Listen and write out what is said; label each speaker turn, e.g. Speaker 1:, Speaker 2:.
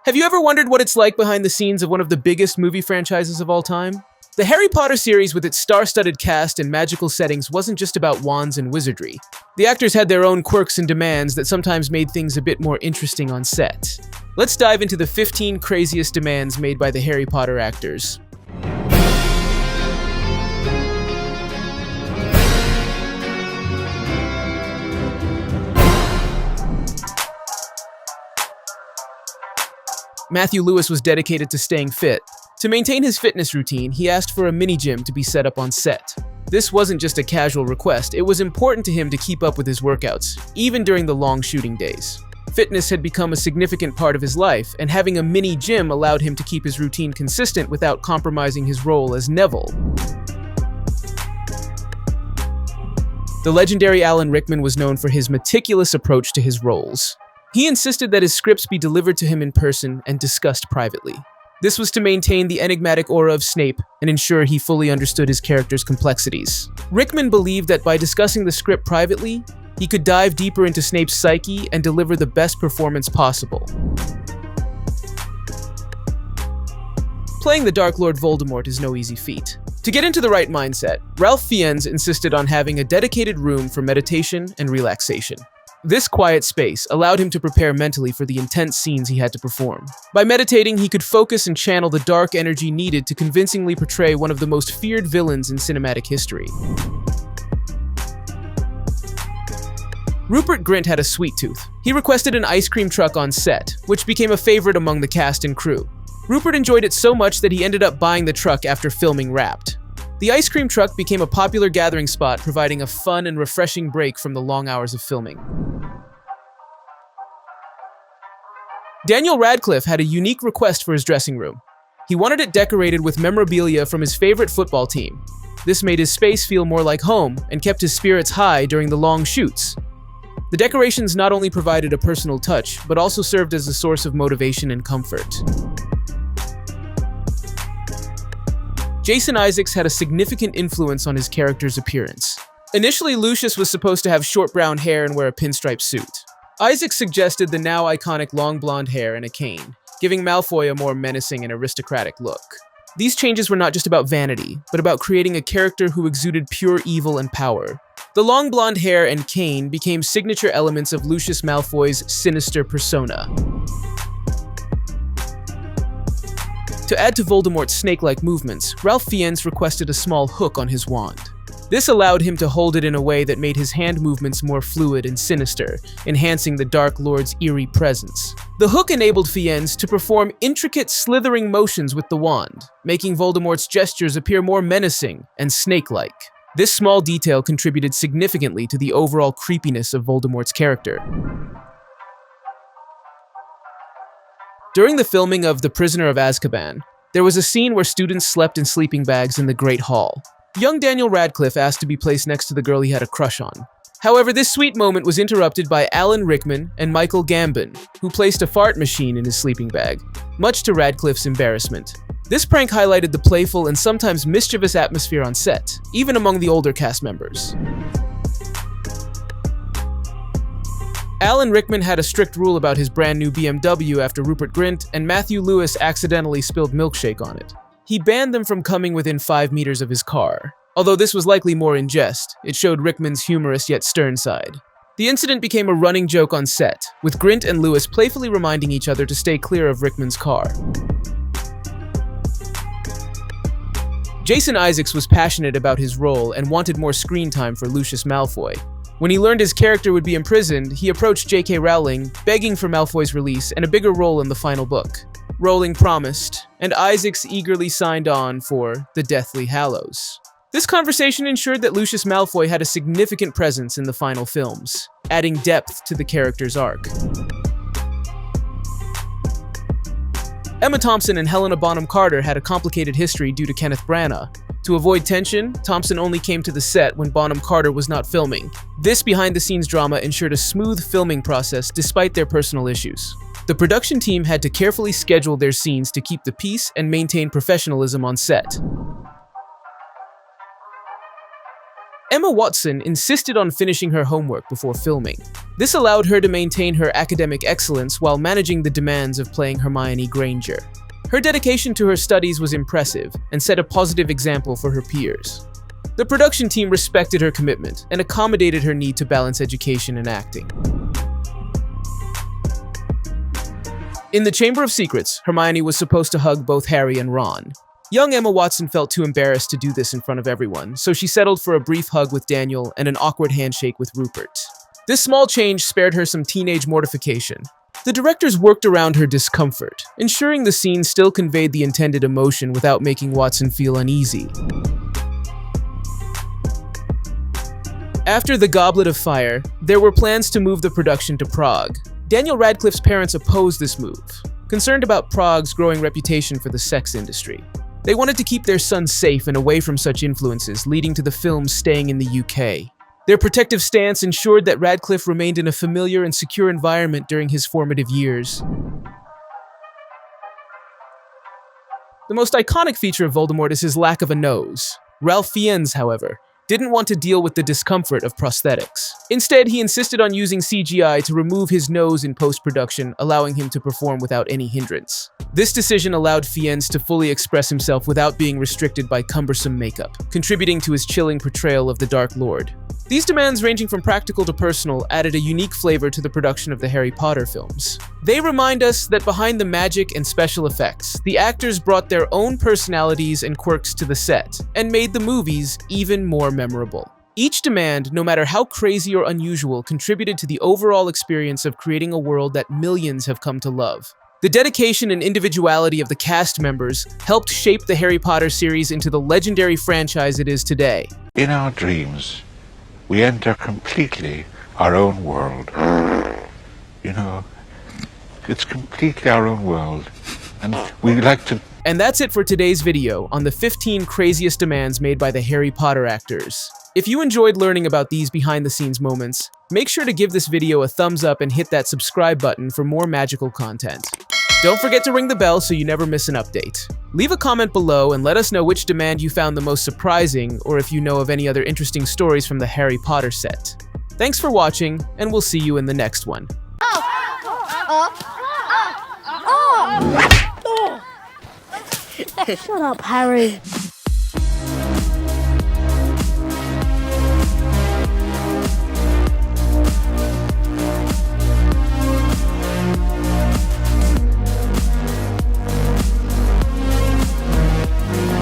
Speaker 1: Have you ever wondered what it's like behind the scenes of one of the biggest movie franchises of all time? The Harry Potter series with its star-studded cast and magical settings wasn't just about wands and wizardry. The actors had their own quirks and demands that sometimes made things a bit more interesting on set. Let's dive into the 15 craziest demands made by the Harry Potter actors. Matthew Lewis was dedicated to staying fit. To maintain his fitness routine, he asked for a mini-gym to be set up on set. This wasn't just a casual request, it was important to him to keep up with his workouts, even during the long shooting days. Fitness had become a significant part of his life, and having a mini-gym allowed him to keep his routine consistent without compromising his role as Neville. The legendary Alan Rickman was known for his meticulous approach to his roles. He insisted that his scripts be delivered to him in person and discussed privately. This was to maintain the enigmatic aura of Snape and ensure he fully understood his character's complexities. Rickman believed that by discussing the script privately, he could dive deeper into Snape's psyche and deliver the best performance possible. Playing the Dark Lord Voldemort is no easy feat. To get into the right mindset, Ralph Fiennes insisted on having a dedicated room for meditation and relaxation. This quiet space allowed him to prepare mentally for the intense scenes he had to perform. By meditating, he could focus and channel the dark energy needed to convincingly portray one of the most feared villains in cinematic history. Rupert Grint had a sweet tooth. He requested an ice cream truck on set, which became a favorite among the cast and crew. Rupert enjoyed it so much that he ended up buying the truck after filming Wrapped. The ice cream truck became a popular gathering spot, providing a fun and refreshing break from the long hours of filming. Daniel Radcliffe had a unique request for his dressing room. He wanted it decorated with memorabilia from his favorite football team. This made his space feel more like home and kept his spirits high during the long shoots. The decorations not only provided a personal touch, but also served as a source of motivation and comfort. Jason Isaacs had a significant influence on his character's appearance. Initially, Lucius was supposed to have short brown hair and wear a pinstripe suit. Isaacs suggested the now iconic long blonde hair and a cane, giving Malfoy a more menacing and aristocratic look. These changes were not just about vanity, but about creating a character who exuded pure evil and power. The long blonde hair and cane became signature elements of Lucius Malfoy's sinister persona. To add to Voldemort's snake-like movements, Ralph Fiennes requested a small hook on his wand. This allowed him to hold it in a way that made his hand movements more fluid and sinister, enhancing the Dark Lord's eerie presence. The hook enabled Fiennes to perform intricate slithering motions with the wand, making Voldemort's gestures appear more menacing and snake-like. This small detail contributed significantly to the overall creepiness of Voldemort's character. During the filming of The Prisoner of Azkaban, there was a scene where students slept in sleeping bags in the Great Hall. Young Daniel Radcliffe asked to be placed next to the girl he had a crush on. However, this sweet moment was interrupted by Alan Rickman and Michael Gambon, who placed a fart machine in his sleeping bag, much to Radcliffe's embarrassment. This prank highlighted the playful and sometimes mischievous atmosphere on set, even among the older cast members. Alan Rickman had a strict rule about his brand new BMW after Rupert Grint and Matthew Lewis accidentally spilled milkshake on it. He banned them from coming within 5 meters of his car. Although this was likely more in jest, it showed Rickman's humorous yet stern side. The incident became a running joke on set, with Grint and Lewis playfully reminding each other to stay clear of Rickman's car. Jason Isaacs was passionate about his role and wanted more screen time for Lucius Malfoy. When he learned his character would be imprisoned, he approached J.K. Rowling, begging for Malfoy's release and a bigger role in the final book. Rowling promised, and Isaacs eagerly signed on for The Deathly Hallows. This conversation ensured that Lucius Malfoy had a significant presence in the final films, adding depth to the character's arc. Emma Thompson and Helena Bonham Carter had a complicated history due to Kenneth Branagh. To avoid tension, Thompson only came to the set when Bonham Carter was not filming. This behind-the-scenes drama ensured a smooth filming process despite their personal issues. The production team had to carefully schedule their scenes to keep the peace and maintain professionalism on set. Emma Watson insisted on finishing her homework before filming. This allowed her to maintain her academic excellence while managing the demands of playing Hermione Granger. Her dedication to her studies was impressive and set a positive example for her peers. The production team respected her commitment and accommodated her need to balance education and acting. In the Chamber of Secrets, Hermione was supposed to hug both Harry and Ron. Young Emma Watson felt too embarrassed to do this in front of everyone, so she settled for a brief hug with Daniel and an awkward handshake with Rupert. This small change spared her some teenage mortification. The directors worked around her discomfort, ensuring the scene still conveyed the intended emotion without making Watson feel uneasy. After the Goblet of Fire, there were plans to move the production to Prague. Daniel Radcliffe's parents opposed this move, concerned about Prague's growing reputation for the sex industry. They wanted to keep their son safe and away from such influences, leading to the film staying in the UK. Their protective stance ensured that Radcliffe remained in a familiar and secure environment during his formative years. The most iconic feature of Voldemort is his lack of a nose. Ralph Fiennes, however, didn't want to deal with the discomfort of prosthetics. Instead, he insisted on using CGI to remove his nose in post-production, allowing him to perform without any hindrance. This decision allowed Fiennes to fully express himself without being restricted by cumbersome makeup, contributing to his chilling portrayal of the Dark Lord. These demands, ranging from practical to personal, added a unique flavor to the production of the Harry Potter films. They remind us that behind the magic and special effects, the actors brought their own personalities and quirks to the set, and made the movies even more memorable. Each demand, no matter how crazy or unusual, contributed to the overall experience of creating a world that millions have come to love. The dedication and individuality of the cast members helped shape the Harry Potter series into the legendary franchise it is today.
Speaker 2: In our dreams, we enter completely our own world. You know, it's completely our own world. And we like to...
Speaker 1: And that's it for today's video on the 15 craziest demands made by the Harry Potter actors. If you enjoyed learning about these behind-the-scenes moments, make sure to give this video a thumbs up and hit that subscribe button for more magical content. Don't forget to ring the bell so you never miss an update. Leave a comment below and let us know which demand you found the most surprising, or if you know of any other interesting stories from the Harry Potter set. Thanks for watching, and we'll see you in the next one.
Speaker 3: Shut up, Harry.